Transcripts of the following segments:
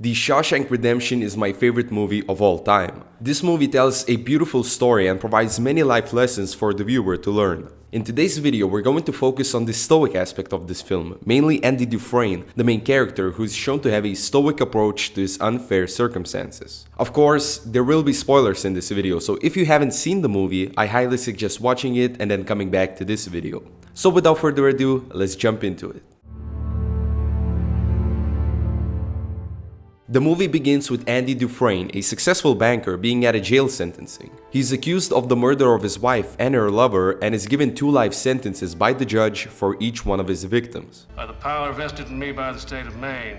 The Shawshank Redemption is my favorite movie of all time. This movie tells a beautiful story and provides many life lessons for the viewer to learn. In today's video, we're going to focus on the stoic aspect of this film, mainly Andy Dufresne, the main character who is shown to have a stoic approach to his unfair circumstances. Of course, there will be spoilers in this video, so if you haven't seen the movie, I highly suggest watching it and then coming back to this video. So without further ado, let's jump into it. The movie begins with Andy Dufresne, a successful banker, being at a jail sentencing. He's accused of the murder of his wife and her lover and is given 2 life sentences by the judge for each one of his victims. By the power vested in me by the state of Maine,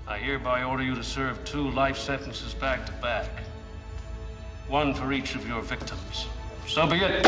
I hereby order you to serve 2 life sentences back to back. 1 for each of your victims. So be it.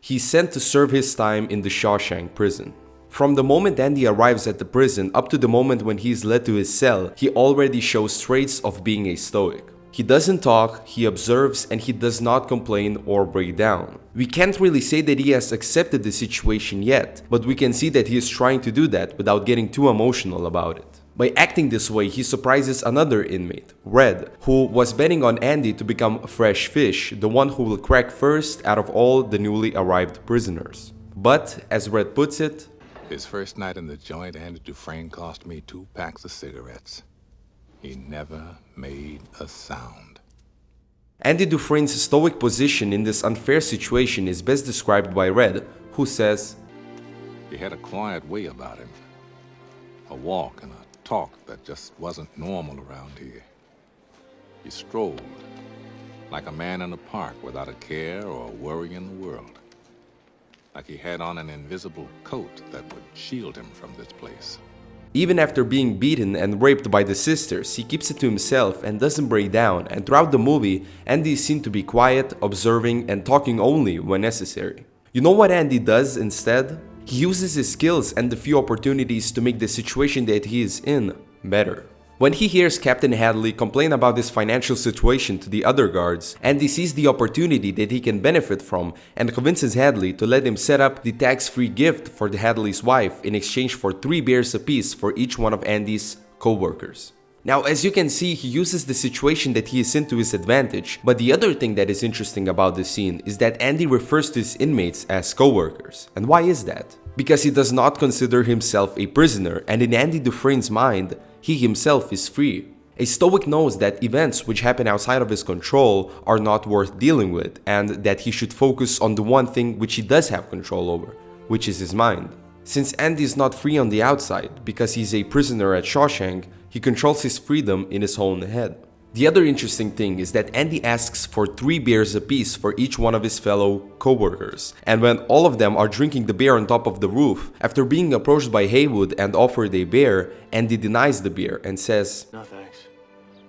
He's sent to serve his time in the Shawshank prison. From the moment Andy arrives at the prison up to the moment when he is led to his cell, he already shows traits of being a stoic. He doesn't talk, he observes, and he does not complain or break down. We can't really say that he has accepted the situation yet, but we can see that he is trying to do that without getting too emotional about it. By acting this way, he surprises another inmate, Red, who was betting on Andy to become fresh fish, the one who will crack first out of all the newly arrived prisoners. But, as Red puts it, his first night in the joint, Andy Dufresne cost me 2 packs of cigarettes. He never made a sound. Andy Dufresne's stoic position in this unfair situation is best described by Red, who says, He had a quiet way about him. A walk and a talk that just wasn't normal around here. He strolled like a man in a park without a care or a worry in the world. Like he had on an invisible coat that would shield him from this place. Even after being beaten and raped by the sisters, he keeps it to himself and doesn't break down, and throughout the movie, Andy is seen to be quiet, observing, and talking only when necessary. You know what Andy does instead? He uses his skills and the few opportunities to make the situation that he is in better. When he hears Captain Hadley complain about his financial situation to the other guards, Andy sees the opportunity that he can benefit from and convinces Hadley to let him set up the tax-free gift for the Hadley's wife in exchange for 3 beers apiece for each one of Andy's co-workers. Now, as you can see, he uses the situation that he is in to his advantage, but the other thing that is interesting about this scene is that Andy refers to his inmates as co-workers. And why is that? Because he does not consider himself a prisoner, and in Andy Dufresne's mind, he himself is free. A stoic knows that events which happen outside of his control are not worth dealing with, and that he should focus on the one thing which he does have control over, which is his mind. Since Andy is not free on the outside, because he's a prisoner at Shawshank, he controls his freedom in his own head. The other interesting thing is that Andy asks for 3 beers apiece for each one of his fellow co-workers, and when all of them are drinking the beer on top of the roof, after being approached by Haywood and offered a beer, Andy denies the beer and says, No thanks.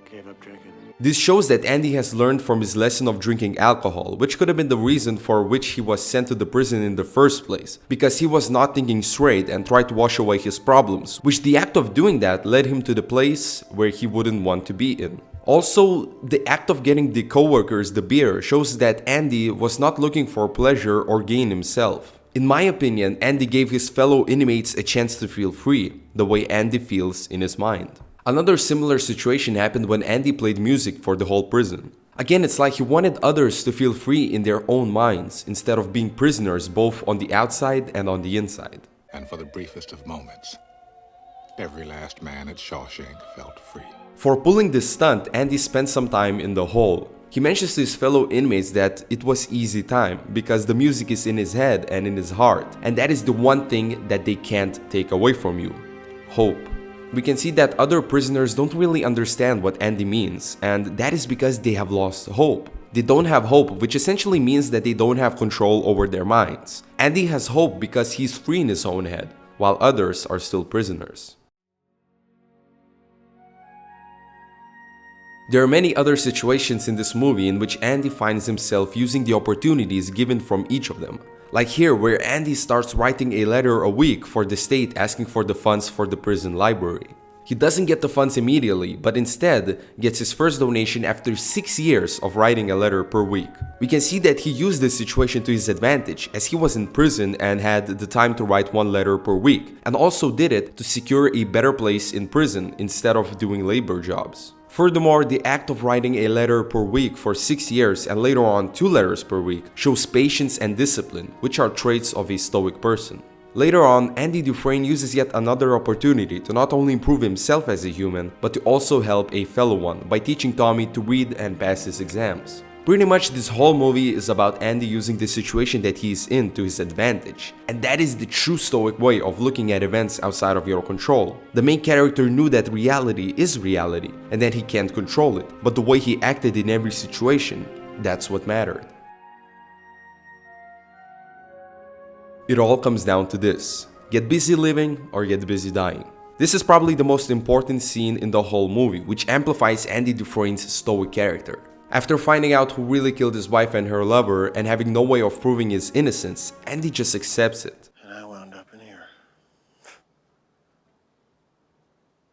Gave up drinking. This shows that Andy has learned from his lesson of drinking alcohol, which could have been the reason for which he was sent to the prison in the first place, because he was not thinking straight and tried to wash away his problems, which the act of doing that led him to the place where he wouldn't want to be in. Also, the act of getting the co-workers the beer shows that Andy was not looking for pleasure or gain himself. In my opinion, Andy gave his fellow inmates a chance to feel free, the way Andy feels in his mind. Another similar situation happened when Andy played music for the whole prison. Again, it's like he wanted others to feel free in their own minds, instead of being prisoners both on the outside and on the inside. And for the briefest of moments, every last man at Shawshank felt free. For pulling this stunt, Andy spent some time in the hole. He mentions to his fellow inmates that it was easy time because the music is in his head and in his heart, and that is the one thing that they can't take away from you: hope. We can see that other prisoners don't really understand what Andy means, and that is because they have lost hope. They don't have hope, which essentially means that they don't have control over their minds. Andy has hope because he's free in his own head, while others are still prisoners. There are many other situations in this movie in which Andy finds himself using the opportunities given from each of them. Like here, where Andy starts writing a letter a week for the state asking for the funds for the prison library. He doesn't get the funds immediately, but instead gets his first donation after 6 years of writing a letter per week. We can see that he used this situation to his advantage, as he was in prison and had the time to write 1 letter per week, and also did it to secure a better place in prison instead of doing labor jobs. Furthermore, the act of writing a letter per week for 6 years and later on 2 letters per week shows patience and discipline, which are traits of a stoic person. Later on, Andy Dufresne uses yet another opportunity to not only improve himself as a human, but to also help a fellow one by teaching Tommy to read and pass his exams. Pretty much this whole movie is about Andy using the situation that he is in to his advantage, and that is the true stoic way of looking at events outside of your control. The main character knew that reality is reality, and that he can't control it, but the way he acted in every situation, that's what mattered. It all comes down to this: get busy living or get busy dying. This is probably the most important scene in the whole movie, which amplifies Andy Dufresne's stoic character. After finding out who really killed his wife and her lover and having no way of proving his innocence, Andy just accepts it. And I wound up in here.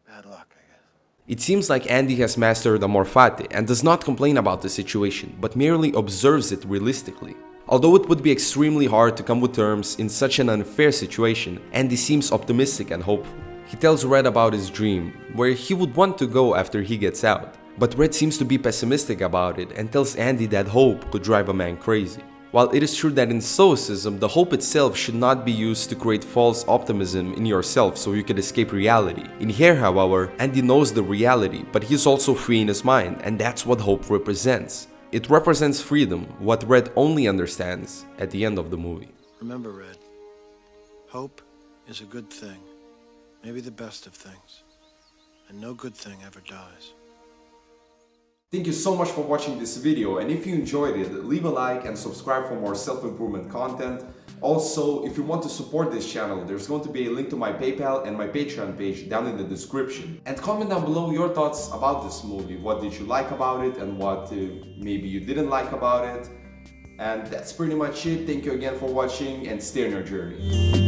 Bad luck, I guess. It seems like Andy has mastered amor fati and does not complain about the situation, but merely observes it realistically. Although it would be extremely hard to come with terms in such an unfair situation, Andy seems optimistic and hopeful. He tells Red about his dream, where he would want to go after he gets out. But Red seems to be pessimistic about it and tells Andy that hope could drive a man crazy. While it is true that in Stoicism, the hope itself should not be used to create false optimism in yourself so you can escape reality. In here, however, Andy knows the reality, but he's also free in his mind, and that's what hope represents. It represents freedom, what Red only understands at the end of the movie. Remember, Red, hope is a good thing, maybe the best of things, and no good thing ever dies. Thank you so much for watching this video, and if you enjoyed it, leave a like and subscribe for more self-improvement content. Also, if you want to support this channel, there's going to be a link to my PayPal and my Patreon page down in the description. And comment down below your thoughts about this movie. What did you like about it and what maybe you didn't like about it. And that's pretty much it. Thank you again for watching and stay on your journey.